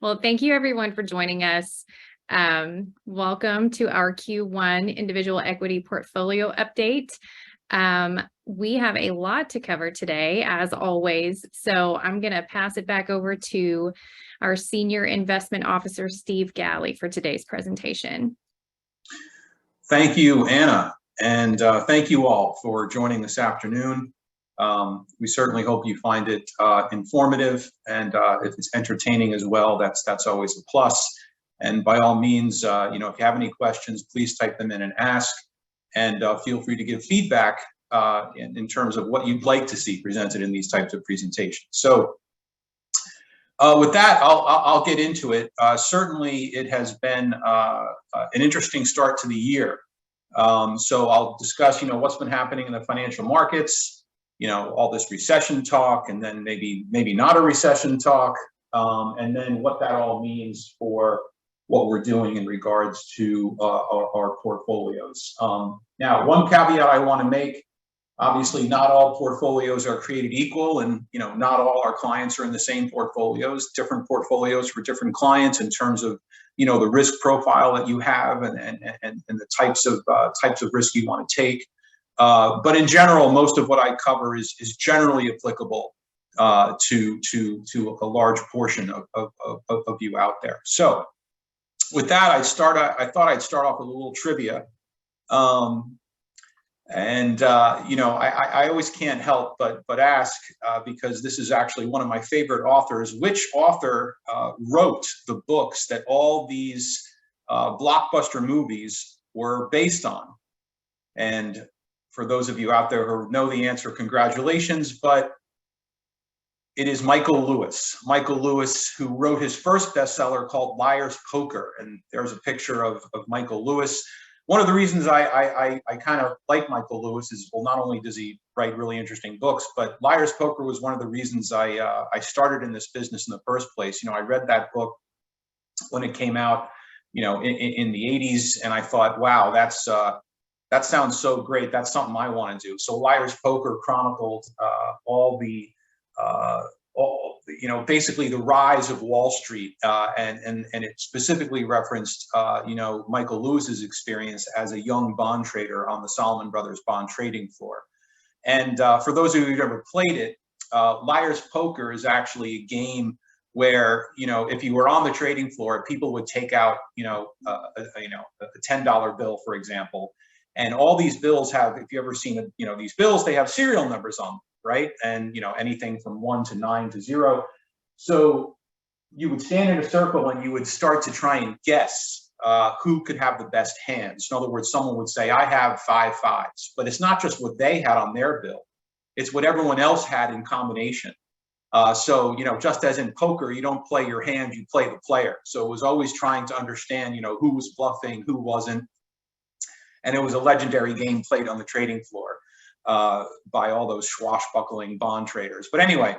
Well, thank you everyone for joining us. Welcome to our Q1 individual equity portfolio update. We have a lot to cover today, as always, so I'm going to pass it back over to our Senior Investment Officer, Steve Galley, for today's presentation. Thank you, Anna, and thank you all for joining this afternoon. We certainly hope you find it informative, and if it's entertaining as well, that's always a plus. And by all means, if you have any questions, please type them in and ask, and feel free to give feedback in terms of what you'd like to see presented in these types of presentations. So with that, I'll get into it. Certainly, it has been an interesting start to the year. So I'll discuss, what's been happening in the financial markets, all this recession talk, and then maybe not a recession talk, and then what that all means for what we're doing in regards to our portfolios. Now, one caveat I want to make: obviously, not all portfolios are created equal, and not all our clients are in the same portfolios. Different portfolios for different clients in terms of the risk profile that you have and the types of risk you want to take. But in general, most of what I cover is generally applicable to a large portion of you out there. So with that, I thought I'd start off with a little trivia. I always can't help but ask, because this is actually one of my favorite authors, which author wrote the books that all these blockbuster movies were based on? And for those of you out there who know the answer, congratulations, but it is Michael Lewis. Michael Lewis, who wrote his first bestseller called Liar's Poker. And there's a picture of Michael Lewis. One of the reasons I kind of like Michael Lewis is, well, not only does he write really interesting books, but Liar's Poker was one of the reasons I started in this business in the first place. I read that book when it came out, in the 80s, and I thought, wow, that sounds so great. That's something I want to do. So Liar's Poker chronicled basically the rise of Wall Street, and it specifically referenced, Michael Lewis's experience as a young bond trader on the Salomon Brothers bond trading floor. And for those of you who've ever played it, Liar's Poker is actually a game where, if you were on the trading floor, people would take out, a $10 bill, for example, and all these bills have, if you ever seen, these bills, they have serial numbers on them, right? And anything from 1 to 9 to 0. So you would stand in a circle and you would start to try and guess who could have the best hands. In other words, someone would say, I have 5 5s, but it's not just what they had on their bill, it's what everyone else had in combination. So just as in poker, you don't play your hand, you play the player. So it was always trying to understand, who was bluffing, who wasn't. And it was a legendary game played on the trading floor by all those swashbuckling bond traders. But anyway,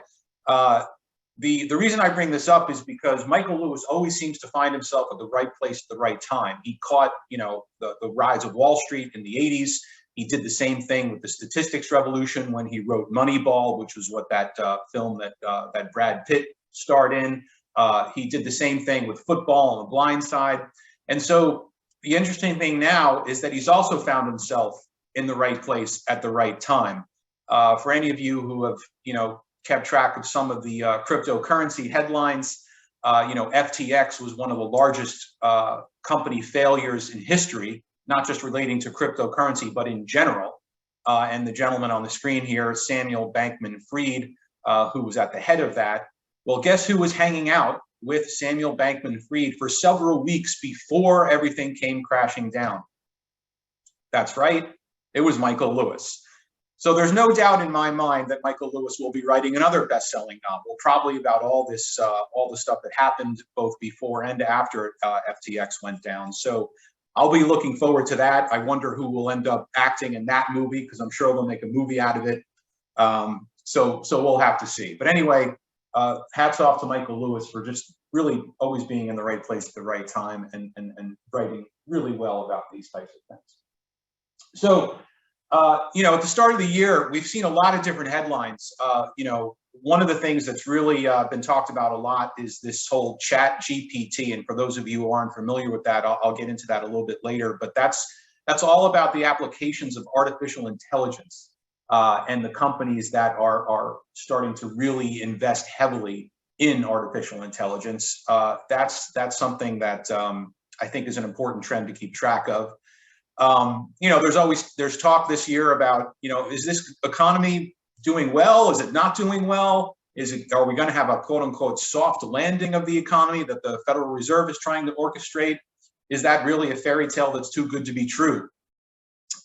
the reason I bring this up is because Michael Lewis always seems to find himself at the right place at the right time. He caught, the rise of Wall Street in the 80s. He did the same thing with the statistics revolution when he wrote Moneyball, which was what that film that Brad Pitt starred in. He did the same thing with football on the blind side. And so the interesting thing now is that he's also found himself in the right place at the right time. For any of you who have, kept track of some of the cryptocurrency headlines, FTX was one of the largest company failures in history, not just relating to cryptocurrency, but in general. And the gentleman on the screen here, Samuel Bankman-Fried, who was at the head of that. Well, guess who was hanging out with Samuel Bankman-Fried for several weeks before everything came crashing down? That's right, it was Michael Lewis. So there's no doubt in my mind that Michael Lewis will be writing another best-selling novel, probably about all the stuff that happened both before and after FTX went down. So I'll be looking forward to that. I wonder who will end up acting in that movie, because I'm sure they'll make a movie out of it. So we'll have to see. But anyway, hats off to Michael Lewis for just really always being in the right place at the right time and writing really well about these types of things. So, at the start of the year, we've seen a lot of different headlines, one of the things that's really been talked about a lot is this whole chat GPT. And for those of you who aren't familiar with that, I'll get into that a little bit later. But that's all about the applications of artificial intelligence and the companies that are starting to really invest heavily in artificial intelligence. That's something that I think is an important trend to keep track of. There's talk this year about, is this economy doing well? Is it not doing well? Are we going to have a quote unquote soft landing of the economy that the Federal Reserve is trying to orchestrate? Is that really a fairy tale that's too good to be true?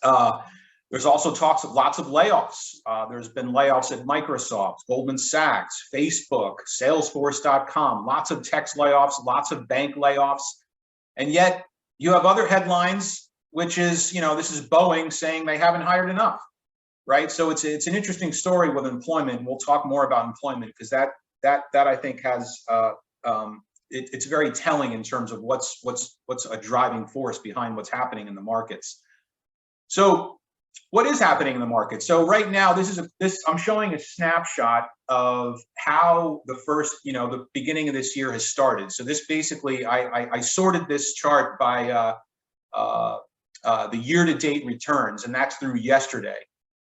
There's also talks of lots of layoffs. There's been layoffs at Microsoft, Goldman Sachs, Facebook, Salesforce.com, lots of tech layoffs, lots of bank layoffs. And yet you have other headlines, which is, this is Boeing saying they haven't hired enough, right? So it's an interesting story with employment. We'll talk more about employment because that I think has, it's very telling in terms of what's a driving force behind what's happening in the markets. So what is happening in the market? So right now, I'm showing a snapshot of how the beginning of this year has started. So this basically, I sorted this chart by the year-to-date returns, and that's through yesterday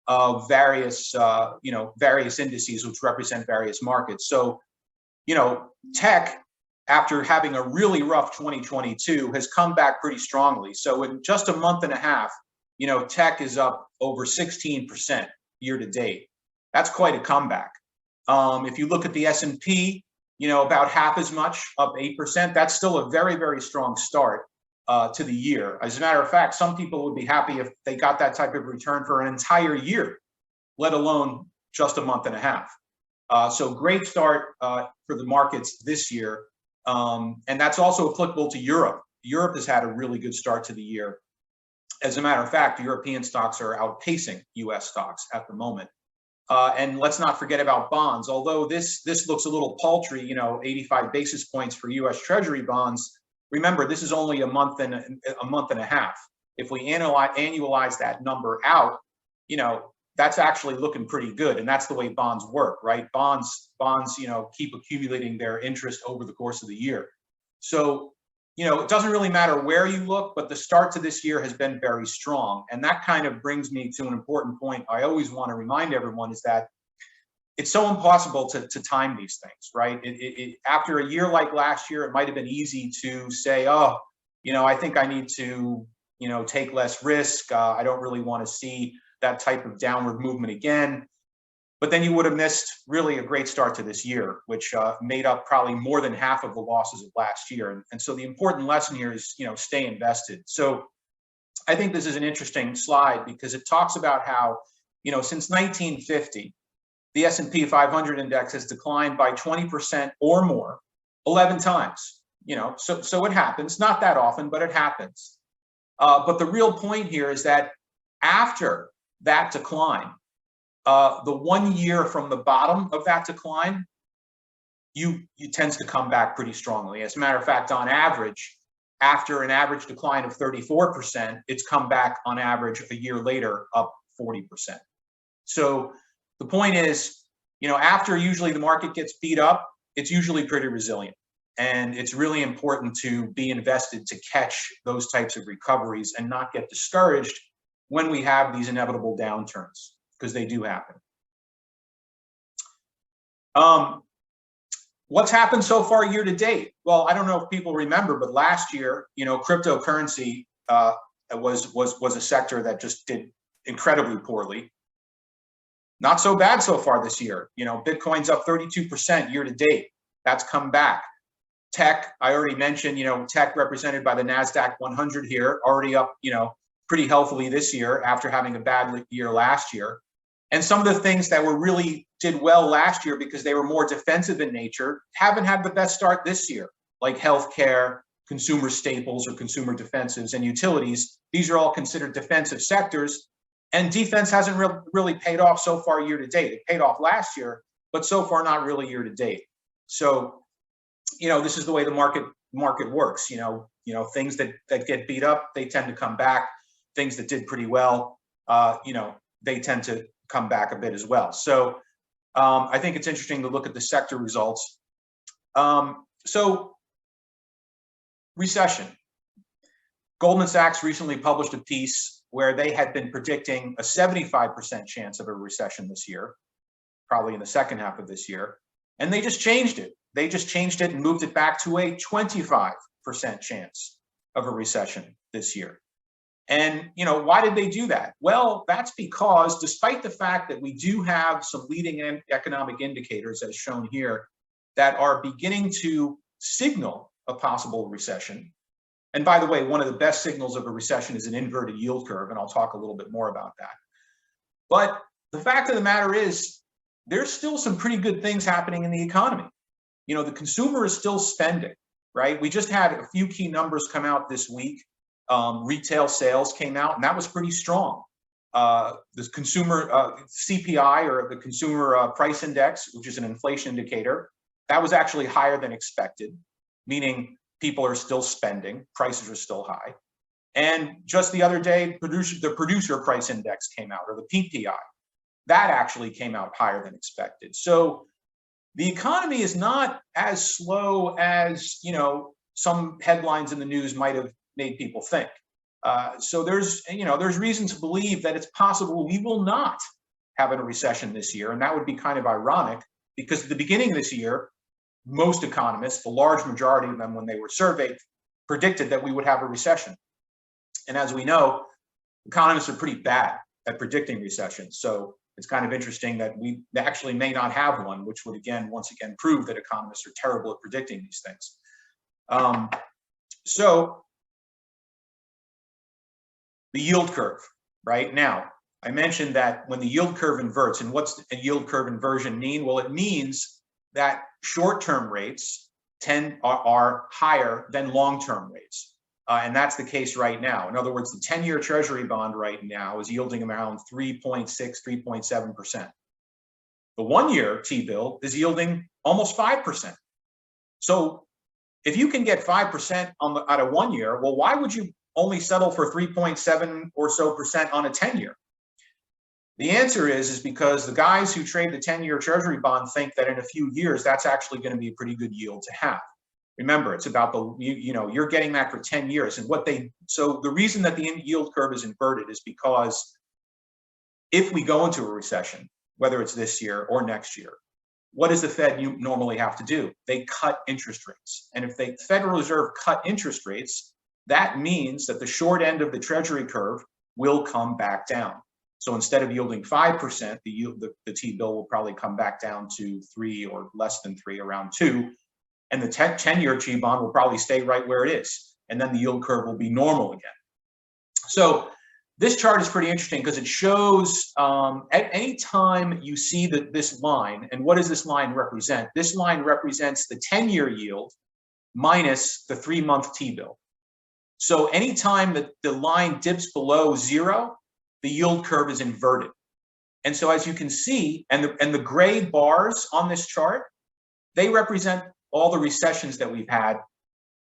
of various indices which represent various markets. So, tech, after having a really rough 2022, has come back pretty strongly. So in just a month and a half, tech is up over 16% year to date. That's quite a comeback. If you look at the S&P, about half as much, up 8%. That's still a very, very strong start to the year. As a matter of fact, some people would be happy if they got that type of return for an entire year, let alone just a month and a half. So great start for the markets this year. And that's also applicable to Europe. Europe has had a really good start to the year. As a matter of fact, European stocks are outpacing US stocks at the moment. And let's not forget about bonds. Although this looks a little paltry, 85 basis points for US Treasury bonds. Remember, this is only a month and a half. If we annualize that number out, that's actually looking pretty good. And that's the way bonds work, right? Bonds, keep accumulating their interest over the course of the year. So, it doesn't really matter where you look, but the start to this year has been very strong. And that kind of brings me to an important point I always want to remind everyone is that it's so impossible to time these things, right? After a year like last year, it might have been easy to say, oh, I think I need to, take less risk. I don't really want to see that type of downward movement again. But then you would have missed really a great start to this year, which made up probably more than half of the losses of last year. And so the important lesson here is, stay invested. So I think this is an interesting slide because it talks about how, since 1950, the S&P 500 index has declined by 20% or more 11 times. So it happens, not that often, but it happens. But the real point here is that after that decline, the 1 year from the bottom of that decline, you tends to come back pretty strongly. As a matter of fact, on average, after an average decline of 34%, it's come back on average a year later up 40%. So the point is, after usually the market gets beat up, it's usually pretty resilient. And it's really important to be invested to catch those types of recoveries and not get discouraged when we have these inevitable downturns, because they do happen. What's happened so far year to date? Well, I don't know if people remember, but last year, cryptocurrency was a sector that just did incredibly poorly. Not so bad so far this year. Bitcoin's up 32% year to date. That's come back. Tech, I already mentioned, tech represented by the NASDAQ 100 here, already up, pretty healthily this year after having a bad year last year. And some of the things that really did well last year because they were more defensive in nature haven't had the best start this year, like healthcare, consumer staples or consumer defensives, and utilities. These are all considered defensive sectors. And defense hasn't really paid off so far year to date. It paid off last year, but so far not really year to date. So, this is the way the market works. Things that get beat up, they tend to come back. Things that did pretty well, they tend to come back a bit as well. So I think it's interesting to look at the sector results. So recession. Goldman Sachs recently published a piece where they had been predicting a 75% chance of a recession this year, probably in the second half of this year. And they just changed it. They just changed it and moved it back to a 25% chance of a recession this year. And, why did they do that? Well, that's because despite the fact that we do have some leading economic indicators, as shown here, that are beginning to signal a possible recession. And by the way, one of the best signals of a recession is an inverted yield curve, and I'll talk a little bit more about that. But the fact of the matter is, there's still some pretty good things happening in the economy. The consumer is still spending, right? We just had a few key numbers come out this week. Retail sales came out, and that was pretty strong. The consumer CPI, or the consumer price index, which is an inflation indicator, that was actually higher than expected, meaning people are still spending, prices are still high. And just the other day, the producer price index came out, or the PPI. That actually came out higher than expected. So the economy is not as slow as, some headlines in the news might have made people think. So there's reason to believe that it's possible we will not have a recession this year. And that would be kind of ironic, because at the beginning of this year, most economists, the large majority of them, when they were surveyed, predicted that we would have a recession. And as we know, economists are pretty bad at predicting recessions. So it's kind of interesting that we actually may not have one, which would once again prove that economists are terrible at predicting these things. So the yield curve, right? Now, I mentioned that when the yield curve inverts, and what's a yield curve inversion mean? Well, it means that short-term rates are higher than long-term rates. And that's the case right now. In other words, the 10-year Treasury bond right now is yielding around 3.6, 3.7%. The 1-year T-bill is yielding almost 5%. So if you can get 5% out of 1 year, well, why would you only settle for 3.7 or so percent on a 10-year? The answer is because the guys who trade the 10-year Treasury bond think that in a few years, that's actually going to be a pretty good yield to have. Remember, it's about you're getting that for 10 years. And so the reason that the yield curve is inverted is because if we go into a recession, whether it's this year or next year, what does the Fed normally have to do? They cut interest rates. And if the Federal Reserve cut interest rates, that means that the short end of the Treasury curve will come back down. So instead of yielding 5%, the T-bill will probably come back down to 3 or less than 3, around 2. And the 10-year T-bond will probably stay right where it is. And then the yield curve will be normal again. So this chart is pretty interesting because it shows at any time you see this line, and what does this line represent? This line represents the 10-year yield minus the 3-month T-bill. So anytime that the line dips below 0, the yield curve is inverted. And so as you can see, and the gray bars on this chart, they represent all the recessions that we've had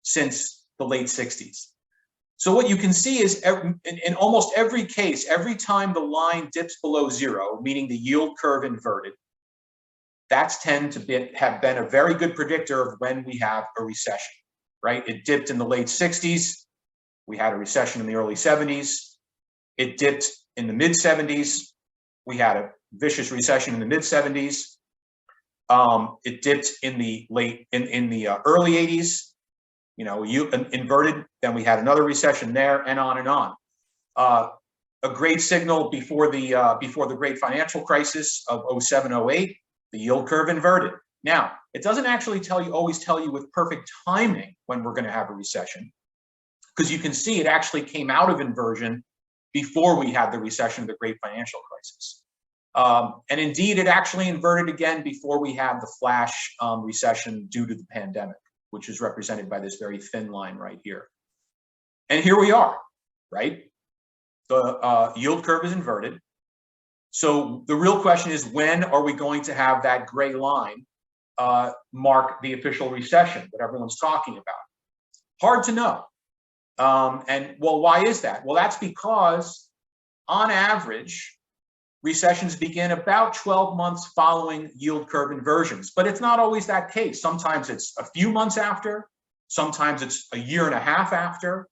since the late 60s. So what you can see is in almost every case, every time the line dips below 0, meaning the yield curve inverted, that's have been a very good predictor of when we have a recession, right? It dipped in the late 60s. We had a recession in the early 70s. It dipped in the mid 70s. We had a vicious recession in the mid 70s. It dipped in the early 80s. Inverted. Then we had another recession there, and on and on. A great signal before the great financial crisis of 07, 08, the yield curve inverted. Now, it doesn't actually always tell you with perfect timing when we're going to have a recession, because you can see it actually came out of inversion before we had the recession of the great financial crisis. And indeed, it actually inverted again before we had the flash recession due to the pandemic, which is represented by this very thin line right here. And here we are, right? The yield curve is inverted. So the real question is, when are we going to have that gray line mark the official recession that everyone's talking about? Hard to know. And well, why is that? Well, that's because on average, recessions begin about 12 months following yield curve inversions, but it's not always that case. Sometimes it's a few months after, sometimes it's a year and a half after.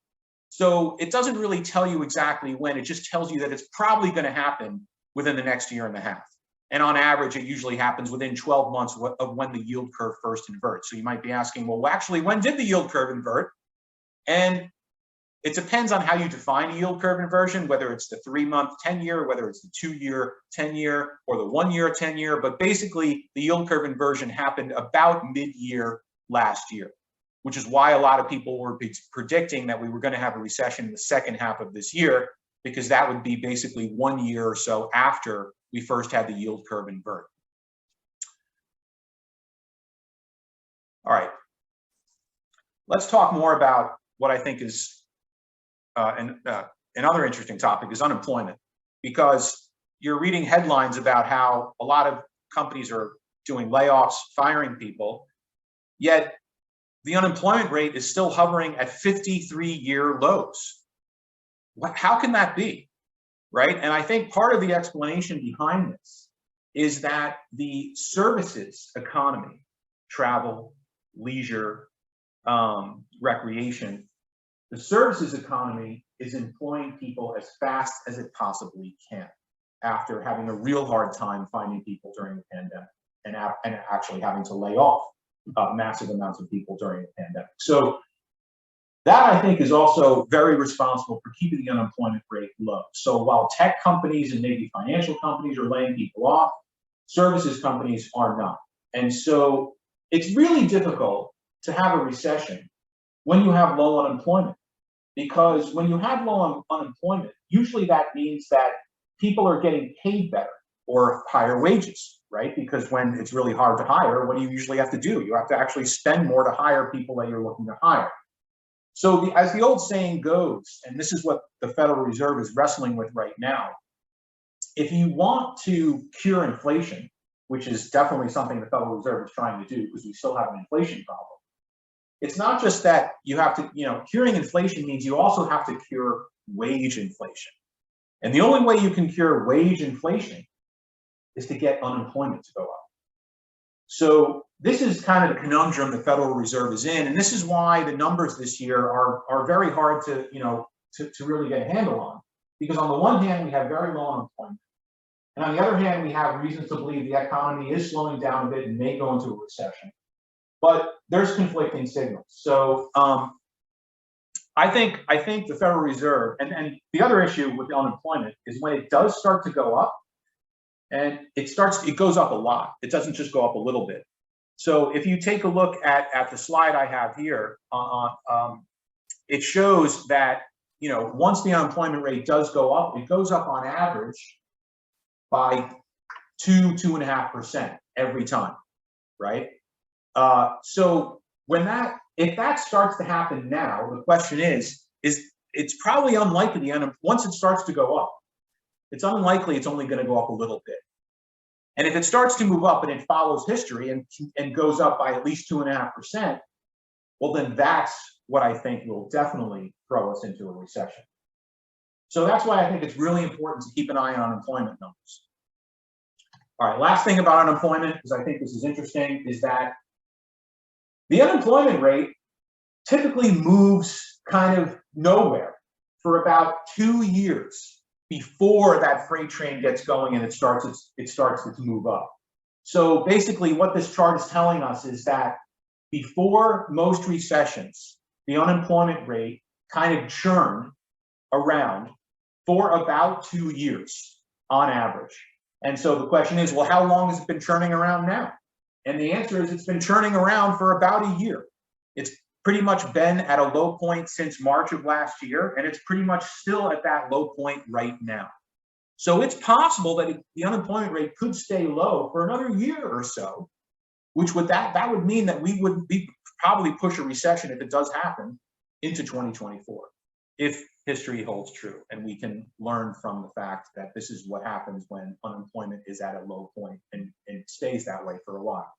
So it doesn't really tell you exactly when, it just tells you that it's probably going to happen within the next year and a half. And on average, it usually happens within 12 months of when the yield curve first inverts. So you might be asking, well, actually, when did the yield curve invert? And it depends on how you define a yield curve inversion, whether it's the 3-month 10-year, whether it's the 2-year 10-year, or the 1-year 10-year. But basically, the yield curve inversion happened about mid-year last year, which is why a lot of people were predicting that we were going to have a recession in the second half of this year, because that would be basically 1 year or so after we first had the yield curve invert. All right, let's talk more about what I think is another interesting topic is unemployment, because you're reading headlines about how a lot of companies are doing layoffs, firing people, yet the unemployment rate is still hovering at 53-year lows. How can that be, right? And I think part of the explanation behind this is that the services economy, travel, leisure, recreation, the services economy is employing people as fast as it possibly can after having a real hard time finding people during the pandemic and actually having to lay off massive amounts of people during the pandemic. So that, I think, is also very responsible for keeping the unemployment rate low. So while tech companies and maybe financial companies are laying people off, services companies are not. And so it's really difficult to have a recession when you have low unemployment, because when you have low unemployment, usually that means that people are getting paid better or higher wages, right? Because when it's really hard to hire, what do you usually have to do? You have to actually spend more to hire people that you're looking to hire. So as the old saying goes, and this is what the Federal Reserve is wrestling with right now, if you want to cure inflation, which is definitely something the Federal Reserve is trying to do because we still have an inflation problem, it's not just that you have to, curing inflation means you also have to cure wage inflation. And the only way you can cure wage inflation is to get unemployment to go up. So this is kind of the conundrum the Federal Reserve is in, and this is why the numbers this year are very hard to really get a handle on. Because on the one hand, we have very low unemployment, and on the other hand, we have reasons to believe the economy is slowing down a bit and may go into a recession. But there's conflicting signals. So I think the Federal Reserve, and the other issue with the unemployment is when it does start to go up, and it goes up a lot. It doesn't just go up a little bit. So if you take a look at the slide I have here, it shows that once the unemployment rate does go up, it goes up on average by 2.5% every time, right? So if that starts to happen now, the question is it's probably unlikely once it starts to go up, it's unlikely it's only going to go up a little bit. And if it starts to move up and it follows history and goes up by at least 2.5%, well, then that's what I think will definitely throw us into a recession. So that's why I think it's really important to keep an eye on unemployment numbers. All right, last thing about unemployment, because I think this is interesting, is that the unemployment rate typically moves kind of nowhere for about 2 years before that freight train gets going and it starts to move up. So basically what this chart is telling us is that before most recessions, the unemployment rate kind of churned around for about 2 years on average. And so the question is, well, how long has it been churning around now? And the answer is it's been churning around for about a year. It's pretty much been at a low point since March of last year, and it's pretty much still at that low point right now. So it's possible that the unemployment rate could stay low for another year or so, which would that would mean that we would probably push a recession, if it does happen, into 2024, if history holds true, and we can learn from the fact that this is what happens when unemployment is at a low point and it stays that way for a while.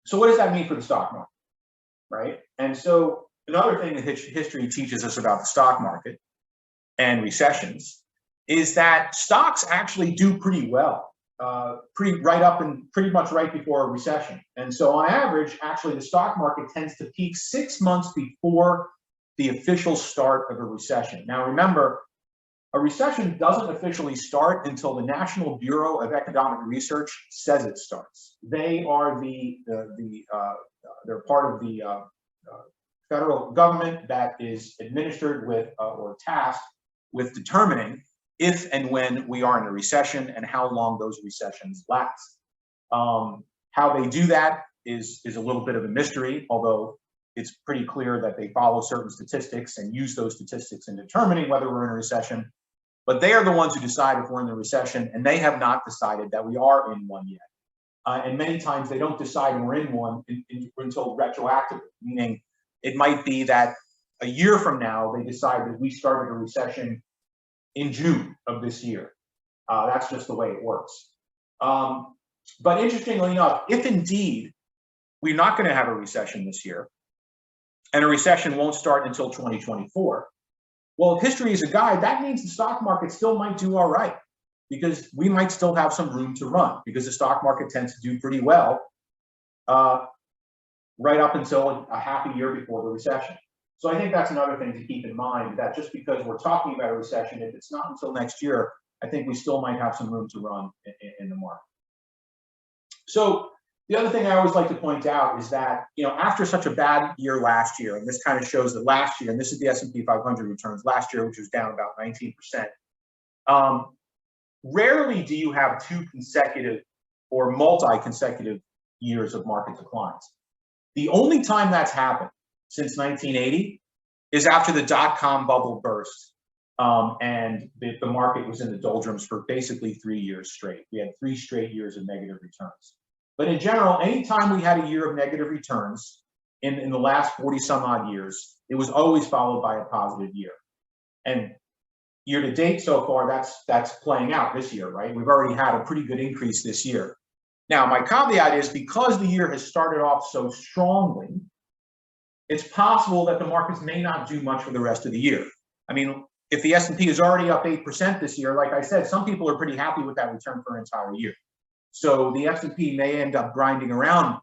So what does that mean for the stock market, right? And so another thing that history teaches us about the stock market, and recessions is that stocks actually do pretty well, pretty much right before a recession. And so on average, actually the stock market tends to peak 6 months before the official start of a recession. Now remember, a recession doesn't officially start until the National Bureau of Economic Research says it starts. They are they're part of the federal government that is administered with or tasked with determining if and when we are in a recession and how long those recessions last. How they do that is a little bit of a mystery, although it's pretty clear that they follow certain statistics and use those statistics in determining whether we're in a recession. But they are the ones who decide if we're in the recession, and they have not decided that we are in one yet. And many times they don't decide we're in one until retroactively, meaning it might be that a year from now they decide that we started a recession in June of this year. That's just the way it works. But interestingly enough, if indeed we're not going to have a recession this year, and a recession won't start until 2024, well, if history is a guide, that means the stock market still might do all right, because we might still have some room to run, because the stock market tends to do pretty well right up until a half a year before the recession. So I think that's another thing to keep in mind, that just because we're talking about a recession, if it's not until next year, I think we still might have some room to run in the market. So the other thing I always like to point out is that, after such a bad year last year, and this kind of shows that last year, and this is the S&P 500 returns last year, which was down about 19%, rarely do you have two consecutive or multi-consecutive years of market declines. The only time that's happened since 1980 is after the dot-com bubble burst, and the market was in the doldrums for basically 3 years straight. We had 3 straight years of negative returns. But in general, anytime we had a year of negative returns in the last 40 some odd years, it was always followed by a positive year. And year to date so far, that's playing out this year, right? We've already had a pretty good increase this year. Now, my caveat is, because the year has started off so strongly, it's possible that the markets may not do much for the rest of the year. I mean, if the S&P is already up 8% this year, like I said, some people are pretty happy with that return for an entire year. So the S&P may end up grinding around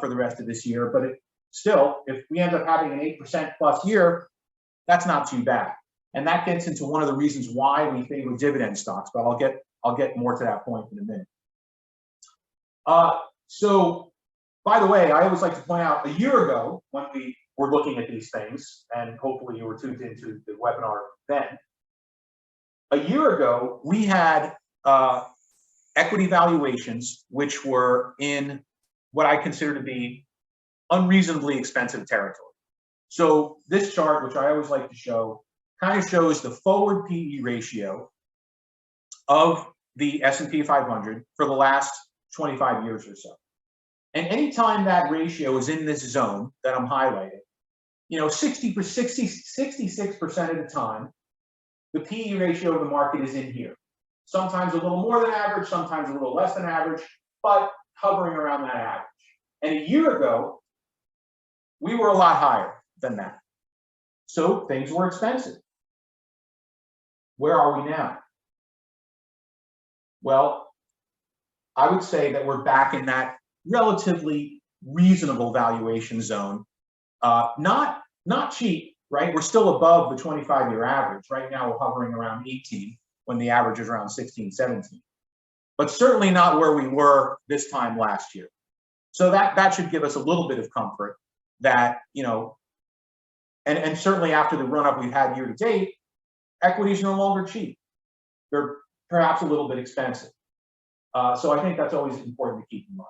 for the rest of this year, but still, if we end up having an 8% plus year, that's not too bad. And that gets into one of the reasons why we favor dividend stocks, but I'll get more to that point in a minute. So, by the way, I always like to point out, a year ago, when we were looking at these things, and hopefully you were tuned into the webinar then, a year ago, we had equity valuations which were in what I consider to be unreasonably expensive territory. So this chart, which I always like to show, kind of shows the forward PE ratio of the S&P 500 for the last 25 years or so. And anytime that ratio is in this zone that I'm highlighting, 66% of the time, the PE ratio of the market is in here. Sometimes a little more than average, sometimes a little less than average, but hovering around that average. And a year ago, we were a lot higher than that. So things were expensive. Where are we now? Well, I would say that we're back in that relatively reasonable valuation zone. Not cheap, right? We're still above the 25-year average. Right now, we're hovering around 18, when the average is around 16, 17. But certainly not where we were this time last year. So that should give us a little bit of comfort that, and certainly after the run-up we've had year to date, equities are no longer cheap. They're perhaps a little bit expensive. So I think that's always important to keep in mind.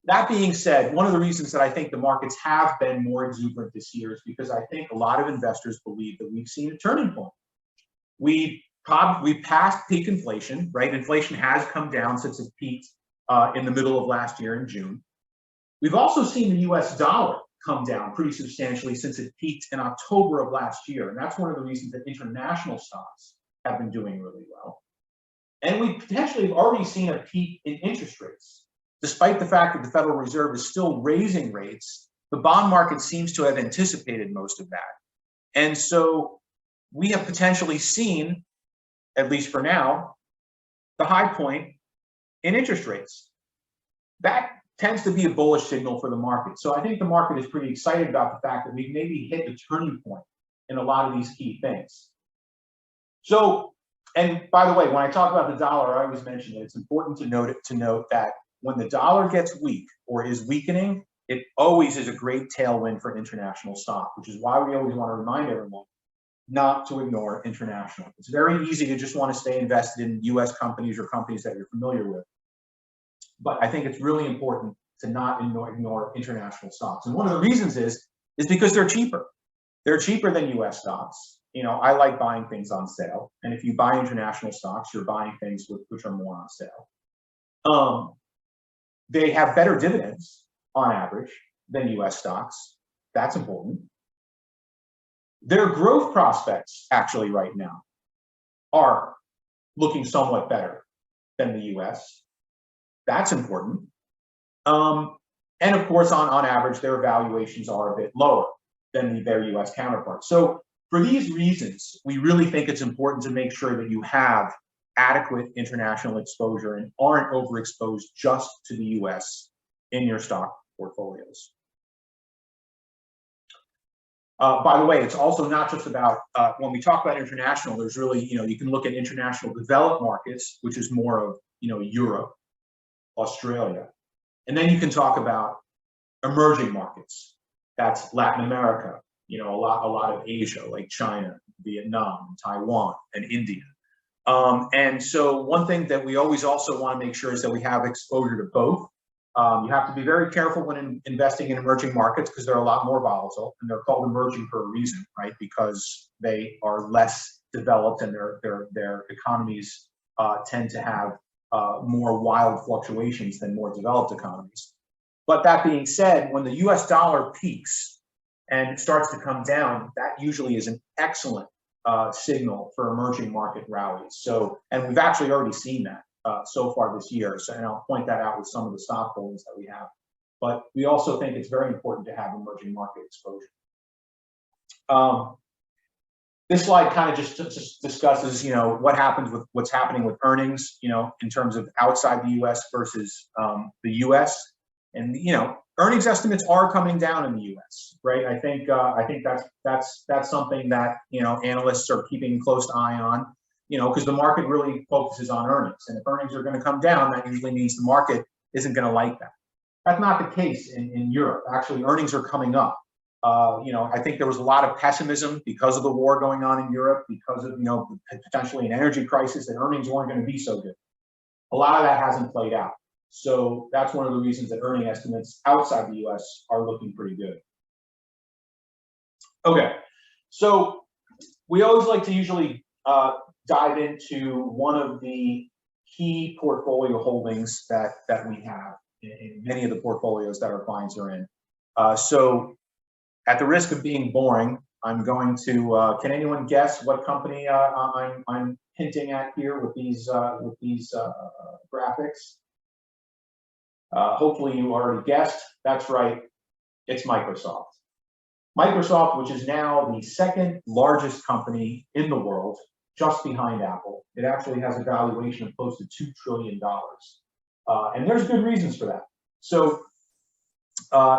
That being said, one of the reasons that I think the markets have been more exuberant this year is because I think a lot of investors believe that we've seen a turning point. We passed peak inflation, right? Inflation has come down since it peaked in the middle of last year in June. We've also seen the US dollar come down pretty substantially since it peaked in October of last year. And that's one of the reasons that international stocks have been doing really well. And we potentially have already seen a peak in interest rates. Despite the fact that the Federal Reserve is still raising rates, the bond market seems to have anticipated most of that. And so we have potentially seen, at least for now, the high point in interest rates. That tends to be a bullish signal for the market. So I think the market is pretty excited about the fact that we've maybe hit the turning point in a lot of these key things. So, and by the way, when I talk about the dollar, I always mention that it's important to note that when the dollar gets weak or is weakening, it always is a great tailwind for international stock, which is why we always want to remind everyone not to ignore international. It's very easy to just want to stay invested in US companies or companies that you're familiar with. But I think it's really important to not ignore international stocks. And one of the reasons is because they're cheaper. They're cheaper than US stocks. You know, I like buying things on sale. And if you buy international stocks, you're buying things which are more on sale. They have better dividends on average than US stocks. That's important. Their growth prospects actually right now are looking somewhat better than the US. That's important. And of course, on average, their valuations are a bit lower than their US counterparts. So for these reasons, we really think it's important to make sure that you have adequate international exposure and aren't overexposed just to the US in your stock portfolios. By the way, it's also not just about, when we talk about international, there's really, you can look at international developed markets, which is more of, Europe, Australia. And then you can talk about emerging markets. That's Latin America, a lot of Asia, like China, Vietnam, Taiwan, and India. And so one thing that we always also want to make sure is that we have exposure to both. You have to be very careful when investing in emerging markets because they're a lot more volatile, and they're called emerging for a reason, right? Because they are less developed and their economies tend to have more wild fluctuations than more developed economies. But that being said, when the US dollar peaks and starts to come down, that usually is an excellent signal for emerging market rallies. So, and we've actually already seen that so far this year. So, and I'll point that out with some of the stock holdings that we have. But we also think it's very important to have emerging market exposure. This slide kind of just discusses, what happens with what's happening with earnings, in terms of outside the U.S. versus the U.S. And earnings estimates are coming down in the U.S. Right? I think that's something that analysts are keeping a close eye on, because the market really focuses on earnings, and if earnings are going to come down, that usually means the market isn't going to like that. That's not the case in Europe. Actually, earnings are coming up. I think there was a lot of pessimism because of the war going on in Europe, because of potentially an energy crisis, that earnings weren't going to be so good. A lot of that hasn't played out. So that's one of the reasons that earning estimates outside the US are looking pretty good. Okay, so we always like to usually dive into one of the key portfolio holdings that we have in many of the portfolios that our clients are in. So at the risk of being boring, I'm going to, can anyone guess what company I'm hinting at here with these graphics? Hopefully you already guessed. That's right, it's Microsoft. Microsoft, which is now the second largest company in the world, just behind Apple. It actually has a valuation of close to $2 trillion. And there's good reasons for that. So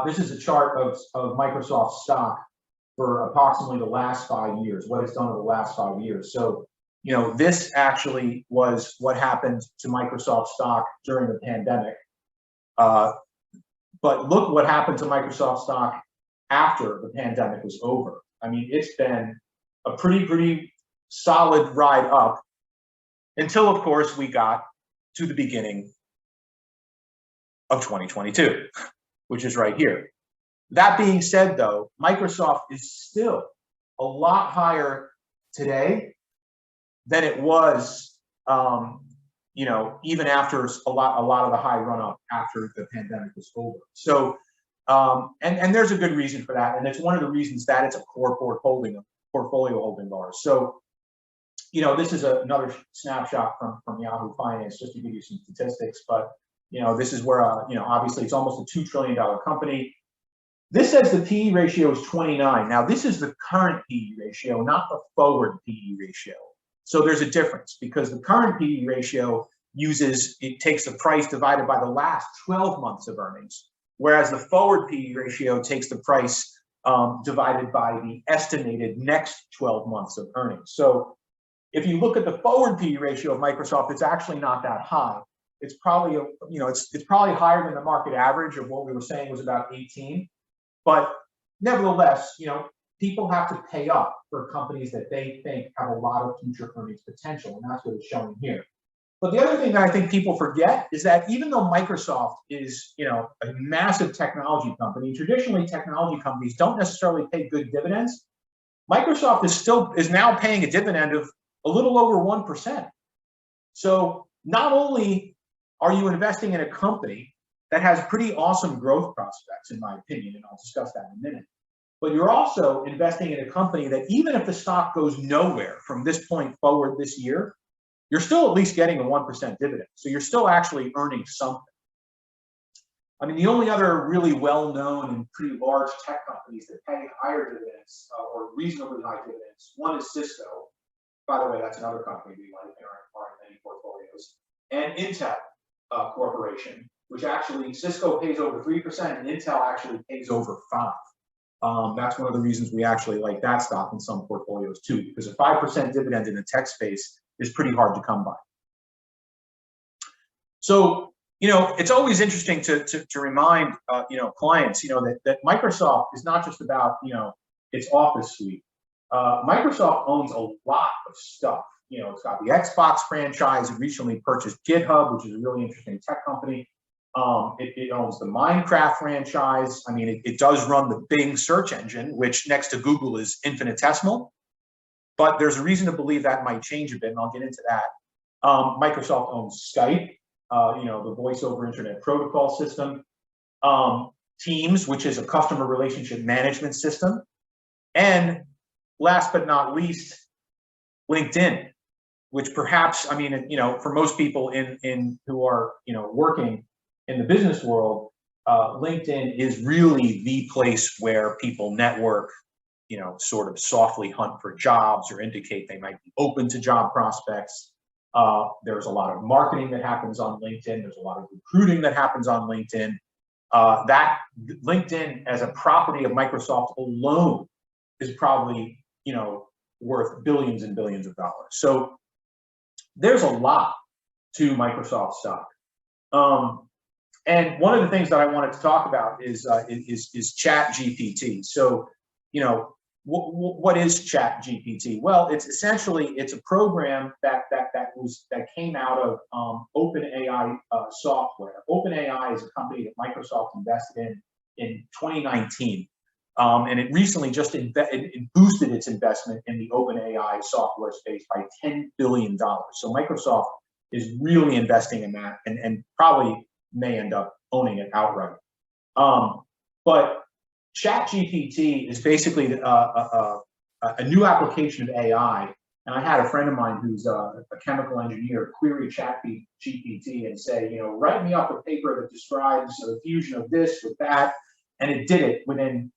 this is a chart of Microsoft stock for approximately the last 5 years, what it's done over the last 5 years. So, this actually was what happened to Microsoft stock during the pandemic. But look what happened to Microsoft stock after the pandemic was over. I mean, it's been a pretty solid ride up until, of course, we got to the beginning of 2022, which is right here. That being said, though, Microsoft is still a lot higher today than it was, even after a lot of the high run up after the pandemic was over. So, and there's a good reason for that, and it's one of the reasons that it's a core portfolio holding of ours. So, this is another snapshot from Yahoo Finance, just to give you some statistics. But this is where obviously it's almost a $2 trillion company. This says the PE ratio is 29. Now, this is the current PE ratio, not the forward PE ratio. So there's a difference because the current PE ratio it takes the price divided by the last 12 months of earnings, whereas the forward PE ratio takes the price divided by the estimated next 12 months of earnings. So if you look at the forward PE ratio of Microsoft, it's actually not that high. It's probably, it's probably higher than the market average of what we were saying was about 18. But nevertheless, people have to pay up for companies that they think have a lot of future earnings potential, and that's what it's showing here. But the other thing that I think people forget is that even though Microsoft is, a massive technology company, traditionally technology companies don't necessarily pay good dividends. Microsoft is now paying a dividend of a little over 1%. So not only are you investing in a company that has pretty awesome growth prospects, in my opinion, and I'll discuss that in a minute, but you're also investing in a company that even if the stock goes nowhere from this point forward this year, you're still at least getting a 1% dividend. So you're still actually earning something. I mean, the only other really well-known and pretty large tech companies that pay higher dividends or reasonably high dividends, one is Cisco. By the way, that's another company we like in our many portfolios, and Intel Corporation, which actually Cisco pays over 3% and Intel actually pays over 5%. That's one of the reasons we actually like that stock in some portfolios too, because a 5% dividend in the tech space is pretty hard to come by. So, it's always interesting to remind, clients, that Microsoft is not just about, its Office suite. Microsoft owns a lot of stuff. It's got the Xbox franchise. It recently purchased GitHub, which is a really interesting tech company. It owns the Minecraft franchise. I mean, it does run the Bing search engine, which next to Google is infinitesimal. But there's a reason to believe that might change a bit, and I'll get into that. Microsoft owns Skype, the voice over internet protocol system, Teams, which is a customer relationship management system, and last but not least, LinkedIn, which perhaps, for most people in who are, working in the business world, LinkedIn is really the place where people network, sort of softly hunt for jobs or indicate they might be open to job prospects. There's a lot of marketing that happens on LinkedIn. There's a lot of recruiting that happens on LinkedIn. That LinkedIn as a property of Microsoft alone is probably, worth billions and billions of dollars. So there's a lot to Microsoft stock. And one of the things that I wanted to talk about is ChatGPT. So, what is ChatGPT? Well, it's a program that came out of OpenAI software. OpenAI is a company that Microsoft invested in 2019. And it recently just it boosted its investment in the OpenAI software space by $10 billion. So Microsoft is really investing in that and probably may end up owning it outright. But ChatGPT is basically a new application of AI. And I had a friend of mine who's a chemical engineer query ChatGPT and say, write me up a paper that describes the fusion of this with that. And it did it within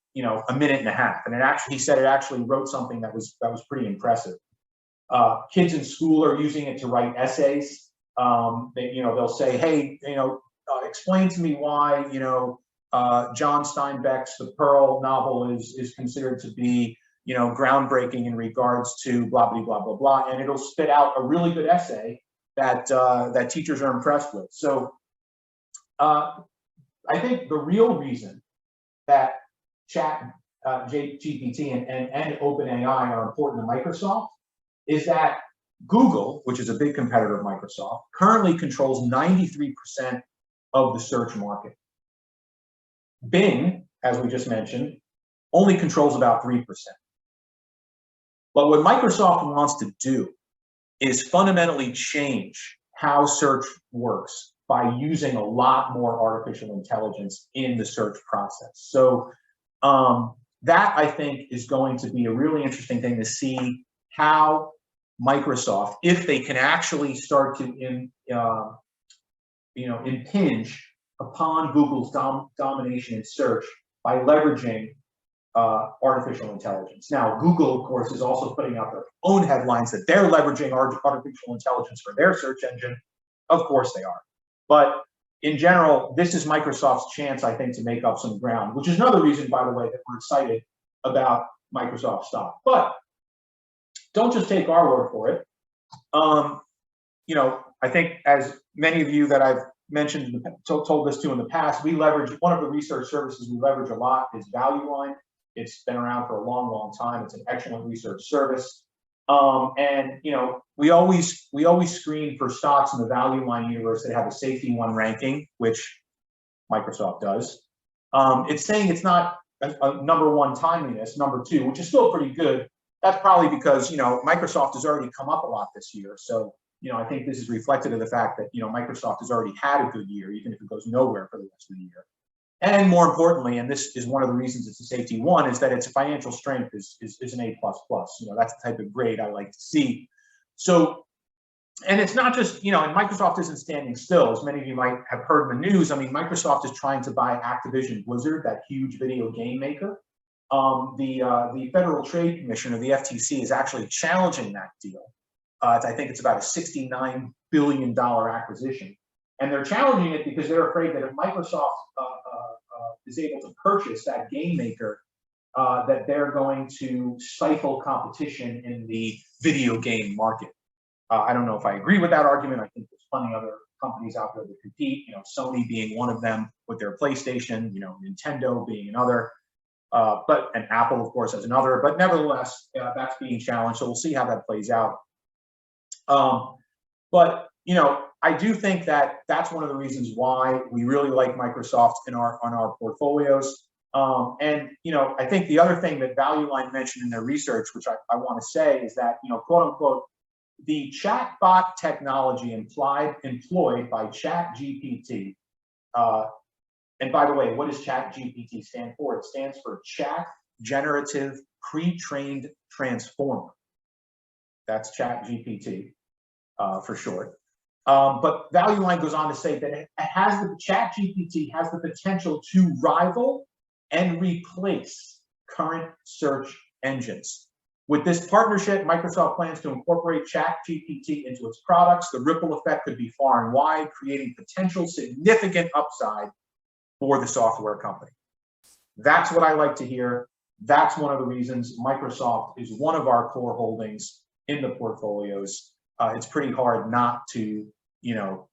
a minute and a half. And he said it actually wrote something that was pretty impressive. Kids in school are using it to write essays. They'll say, hey, explain to me why, John Steinbeck's The Pearl novel is considered to be, groundbreaking in regards to blah, blah, blah, blah, blah. And it'll spit out a really good essay that teachers are impressed with. So I think the real reason that GPT and OpenAI are important to Microsoft is that Google, which is a big competitor of Microsoft, currently controls 93% of the search market. Bing, as we just mentioned, only controls about 3%. But what Microsoft wants to do is fundamentally change how search works by using a lot more artificial intelligence in the search process. So that, I think, is going to be a really interesting thing to see how Microsoft, if they can actually start to impinge upon Google's domination in search by leveraging artificial intelligence. Now, Google, of course, is also putting out their own headlines that they're leveraging artificial intelligence for their search engine. Of course they are. But in general, this is Microsoft's chance, I think, to make up some ground, which is another reason, by the way, that we're excited about Microsoft stock. But don't just take our word for it. You know, I think as many of you that I've mentioned, told this to in the past, we leverage, one of the research services we leverage a lot is Value Line. It's been around for a long, long time. It's an excellent research service. And, you know, we always screen for stocks in the Value Line universe that have a safety 1 ranking, which Microsoft does. It's saying it's not a #1 timeliness, #2, which is still pretty good. That's probably because, you know, Microsoft has already come up a lot this year. So, you know, I think this is reflected in the fact that, you know, Microsoft has already had a good year, even if it goes nowhere for the rest of the year. And more importantly, and this is one of the reasons it's a safety 1, is that its financial strength is an A++. You know, that's the type of grade I like to see. So, and it's not just, you know, and Microsoft isn't standing still. As many of you might have heard in the news, I mean, Microsoft is trying to buy Activision Blizzard, that huge video game maker. The Federal Trade Commission, or the FTC, is actually challenging that deal. I think it's about a $69 billion acquisition. And they're challenging it because they're afraid that if Microsoft is able to purchase that game maker, that they're going to stifle competition in the video game market. I don't know if I agree with that argument. I think there's plenty of other companies out there that compete, you know, Sony being one of them with their PlayStation, you know, Nintendo being another, and Apple, of course, as another. But nevertheless, that's being challenged. So we'll see how that plays out. But, you know, I do think that that's one of the reasons why we really like Microsoft on our portfolios. And, you know, I think the other thing that Value Line mentioned in their research, which I want to say, is that, you know, quote unquote, the chatbot technology employed by ChatGPT. And by the way, what does ChatGPT stand for? It stands for Chat Generative Pre-trained Transformer. That's ChatGPT for short. But Value Line goes on to say that it has ChatGPT has the potential to rival and replace current search engines. With this partnership, Microsoft plans to incorporate ChatGPT into its products. The ripple effect could be far and wide, creating potential significant upside for the software company. That's what I like to hear. That's one of the reasons Microsoft is one of our core holdings in the portfolios. It's pretty hard not to, you know,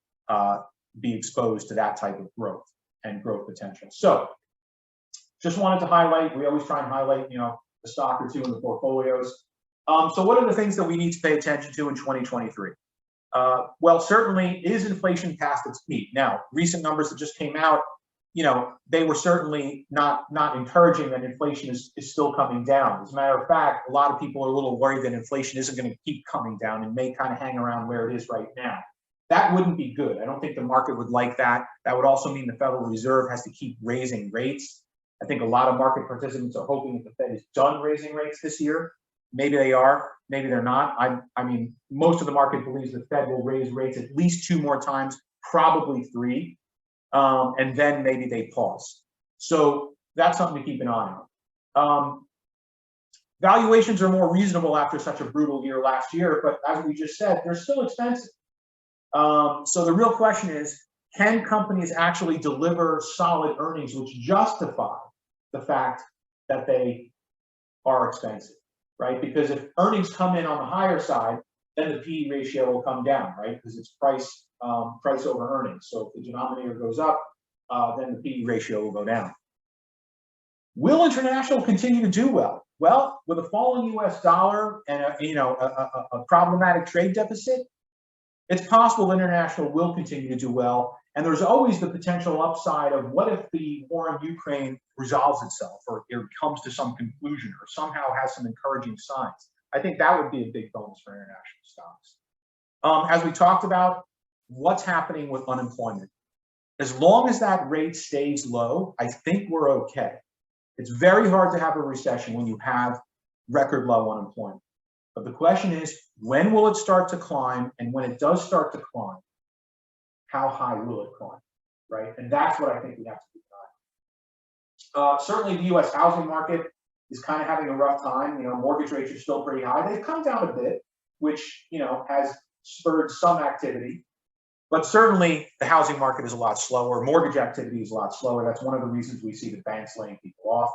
be exposed to that type of growth and growth potential. So just wanted to highlight, we always try and highlight, you know, a stock or two in the portfolios. So what are the things that we need to pay attention to in 2023? Well, certainly, is inflation past its peak? Now, recent numbers that just came out, you know, they were certainly not encouraging that inflation is still coming down. As a matter of fact, a lot of people are a little worried that inflation isn't going to keep coming down and may kind of hang around where it is right now. That wouldn't be good. I don't think the market would like that. That would also mean the Federal Reserve has to keep raising rates. I think a lot of market participants are hoping that the Fed is done raising rates this year. Maybe they are, maybe they're not. I mean, most of the market believes the Fed will raise rates at least 2 more times, probably 3, and then maybe they pause. So that's something to keep an eye on. Valuations are more reasonable after such a brutal year last year, but as we just said, they're still expensive. So the real question is, can companies actually deliver solid earnings which justify the fact that they are expensive, right? Because if earnings come in on the higher side, then the PE ratio will come down, right? Because it's price over earnings. So if the denominator goes up, then the PE ratio will go down. Will international continue to do well? Well, with a falling U.S. dollar and a problematic trade deficit, it's possible international will continue to do well. And there's always the potential upside of what if the war in Ukraine resolves itself, or it comes to some conclusion, or somehow has some encouraging signs. I think that would be a big bonus for international stocks. As we talked about, what's happening with unemployment? As long as that rate stays low, I think we're okay. It's very hard to have a recession when you have record low unemployment. But the question is, when will it start to climb? And when it does start to climb, how high will it climb, right? And that's what I think we have to keep Certainly the US housing market is kind of having a rough time. Mortgage rates are still pretty high. They've come down a bit, which, has spurred some activity. But certainly the housing market is a lot slower. Mortgage activity is a lot slower. That's one of the reasons we see the banks laying people off.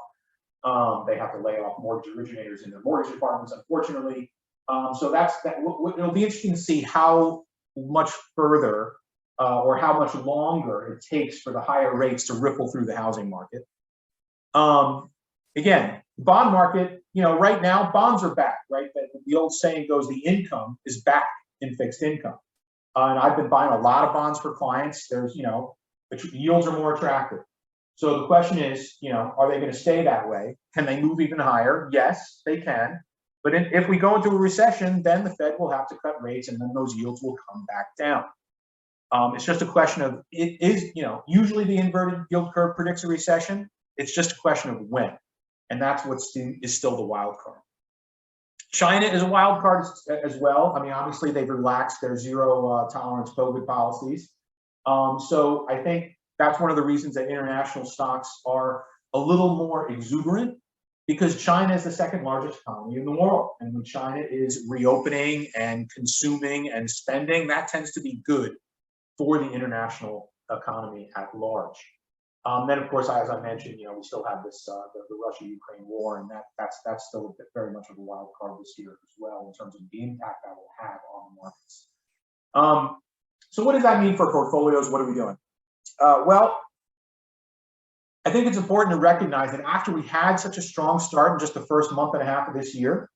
They have to lay off mortgage originators in their mortgage departments, unfortunately. So it'll be interesting to see how much further or how much longer it takes for the higher rates to ripple through the housing market. Again, bond market, right now bonds are back, right? The old saying goes, the income is back in fixed income. And I've been buying a lot of bonds for clients. There's, the yields are more attractive. So the question is, are they going to stay that way? Can they move even higher? Yes, they can. But if we go into a recession, then the Fed will have to cut rates and then those yields will come back down. It's just a question of, usually the inverted yield curve predicts a recession. It's just a question of when. And that's what is still the wild card. China is a wild card as well. I mean, obviously they've relaxed their zero tolerance COVID policies. So I think that's one of the reasons that international stocks are a little more exuberant, because China is the second largest economy in the world. And when China is reopening and consuming and spending, that tends to be good for the international economy at large. Then, of course, as I mentioned, we still have this the Russia-Ukraine war, and that's still very much of a wild card this year as well in terms of the impact that will have on the markets. So what does that mean for portfolios? What are we doing? Well, I think it's important to recognize that after we had such a strong start in just the first month and a half of this year,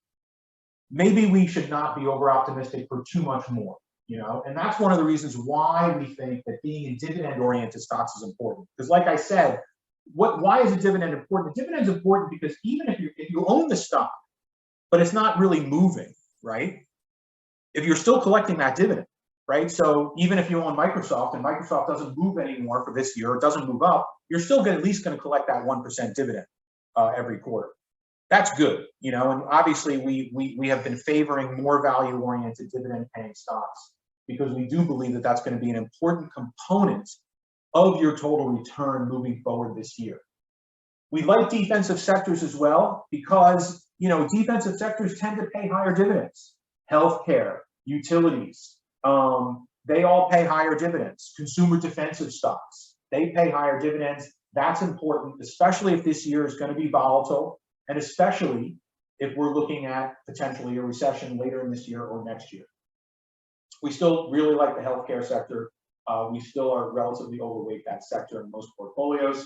maybe we should not be over optimistic for too much more. And that's one of the reasons why we think that being in dividend-oriented stocks is important. Because, like I said, why is a dividend important? A dividend is important because even if you own the stock, but it's not really moving, right? If you're still collecting that dividend, right? So even if you own Microsoft and Microsoft doesn't move anymore for this year, it doesn't move up, you're still at least going to collect that 1% dividend every quarter. That's good, and obviously we have been favoring more value-oriented dividend-paying stocks because we do believe that that's going to be an important component of your total return moving forward this year. We like defensive sectors as well because, defensive sectors tend to pay higher dividends. Healthcare, utilities, they all pay higher dividends. Consumer defensive stocks, they pay higher dividends. That's important, especially if this year is going to be volatile, and especially if we're looking at potentially a recession later in this year or next year. We still really like the healthcare sector. We still are relatively overweight that sector in most portfolios.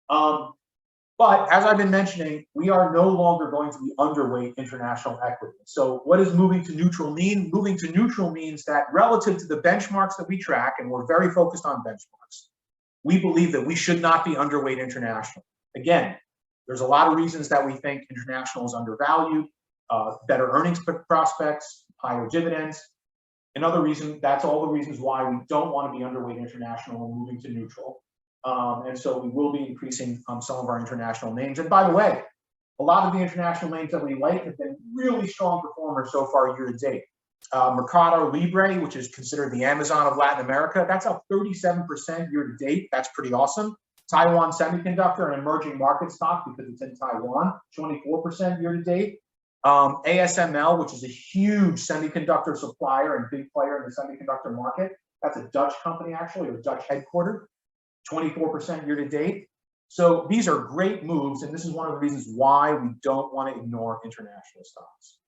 But as I've been mentioning, we are no longer going to be underweight international equity. So what does moving to neutral mean? Moving to neutral means that relative to the benchmarks that we track, and we're very focused on benchmarks, we believe that we should not be underweight international. Again, there's a lot of reasons that we think international is undervalued, better earnings prospects, higher dividends. Another reason, that's all the reasons why we don't want to be underweight international and moving to neutral. And so we will be increasing some of our international names. And by the way, a lot of the international names that we like have been really strong performers so far year to date. Mercado Libre, which is considered the Amazon of Latin America, that's up 37% year to date. That's pretty awesome. Taiwan Semiconductor, an emerging market stock because it's in Taiwan, 24% year to date. ASML, which is a huge semiconductor supplier and big player in the semiconductor market. That's a Dutch company, actually, or Dutch headquartered, 24% year to date. So these are great moves, and this is one of the reasons why we don't want to ignore international stocks.